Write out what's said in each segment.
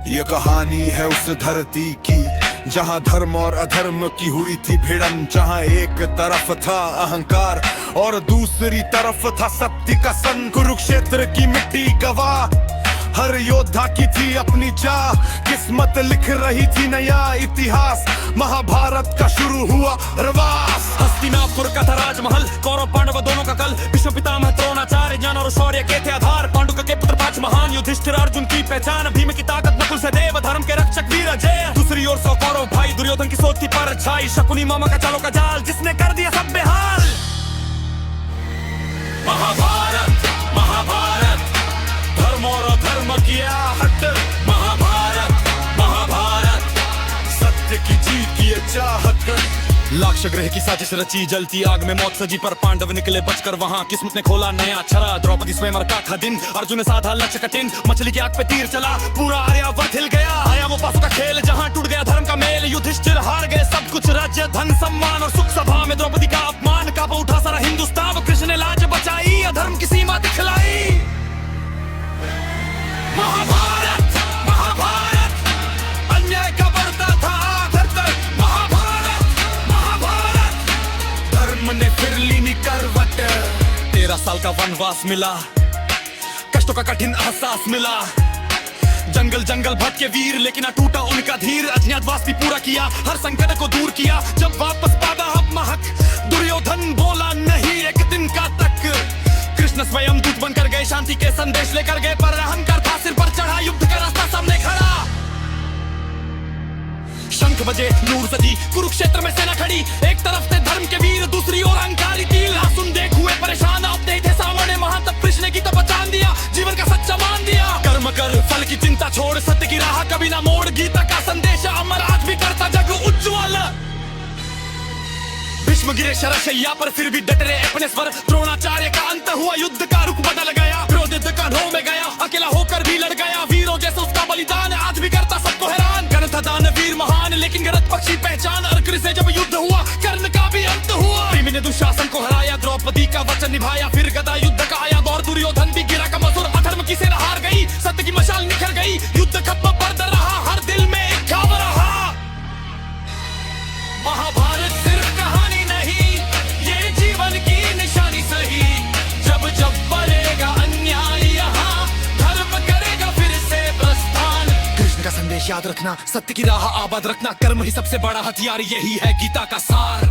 ये कहानी है उस धरती की जहाँ धर्म और अधर्म की हुई थी भिड़न, जहाँ एक तरफ था अहंकार और दूसरी तरफ था सत्य का सन। कुरुक्षेत्र की मिट्टी गवाह हर योद्धा की थी अपनी चाह, किस्मत लिख रही थी नया इतिहास। महाभारत का शुरू हुआ रवास। हस्तिनापुर का था राजमहल, कौरव पांडव दोनों का कल। विश्व पितामह द्रोणाचार्य ज्ञान और शौर्य के थे आधार। पांडु के पुत्र पांच महान, युधिष्ठिर अर्जुन की पहचान। भीम की ताकत नकुल सहदेव, धर्म के रक्षक वीर अजय। दूसरी ओर 100 कौरव भाई, दुर्योधन की सोच थी परछाई। शकुनी मामा का चालों का जाल, जिसने कर दिया सब बेहाल। महाभारत महाभारत, धर्म और अधर्म किया हट। महाभारत महाभारत, सत्य की जीत की ये चाहत। लाक्षागृह की साजिश रची, जलती आग में मौत सजी, पर पांडव निकले बचकर वहां। किस्मत ने खोला नया छरा, द्रौपदी स्वयंवर का था दिन। अर्जुन ने साधा लक्ष्य कठिन, मछली की आग पे तीर चला। पूरा आर्यावर्त हिल गया, आया वो पासों का खेल, जहां टूट गया धर्म का मेल। युधिष्ठिर हार गए सब कुछ, राज्य धन सम्मान और सुख। सभा में द्रौपदी का अपमान, कांप उठा सारा हिंदुस्तान। कृष्ण ने लाज बचाई, अधर्म की सीमा दिखलाई। महाभारत महाभारत, अन्याय का बढ़ता था आखिर तक। महाभारत महाभारत, धर्म ने फिर ली नी करवट। 13 साल का वनवास मिला, कष्टों का कठिन एहसास मिला। जंगल जंगल भटके वीर, लेकिन न टूटा उनका धीर। अज्ञातवास भी पूरा किया, हर संकट को दूर किया। जब वापस पादा अब महक, दुर्योधन बोला नहीं एक दिन का तक। कृष्ण स्वयं दूत बनकर गए, शांति के संदेश लेकर गए। पर अहंकार था सिर पर चढ़ा, युद्ध का रास्ता सामने खड़ा। शंख बजे, नूर सजी, कुरुक्षेत्र में सेना खड़ी। एक तरफ थे धर्म के वीर, दूसरी ओर अहंकारी तीर। आसुन देख हुए परेशान, अब थे सामने महान। तब कृष्ण की तो पहचान दिया, जीवन का सच्चा मान दिया। कर्म कर, फल की चिंता छोड़, सत्य की राह कभी ना मोड़। गीता का संदेश अमर आज भी करता जग उज्ज्वल। भीष्म गिरे शरशैया पर, फिर भी डटे रहे अपने स्वर। द्रोणाचार्य का अंत हुआ, युद्ध का रुख बदल गया। क्रोधित कांधों में गया, अकेला होकर भी लड़ गया। वीरों जैसा उसका बलिदान आज भी करता सबको हैरान। कर्ण था दानवीर महान, लेकिन गलत पक्षी पहचान। अर्जुन से जब युद्ध हुआ, कर्ण का भी अंत हुआ। भीम ने दुशासन को हराया, द्रौपदी का वचन निभाया। फिर गदा युद्ध का आया दौर, दुर्योधन भी गिरा कमजोर। अधर्म की सेना हार गई, सत्य की मशाल निखर गई। युद्ध खत्म पर रहा, हर दिल में एक ख्याल रहा। महाभारत सिर्फ कहानी नहीं, ये जीवन की निशानी सही। जब जब बढ़ेगा अन्याय यहाँ, धर्म करेगा फिर से प्रस्थान। कृष्ण का संदेश याद रखना, सत्य की राह आबाद रखना। कर्म ही सबसे बड़ा हथियार, यही है गीता का सार।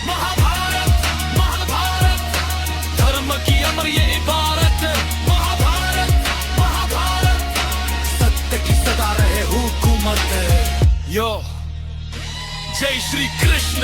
महाभारत महाभारत, धर्म की अमर ये इबारत। महाभारत महाभारत, सत्य की सदा रहे हुकूमत। यो जय श्री कृष्ण।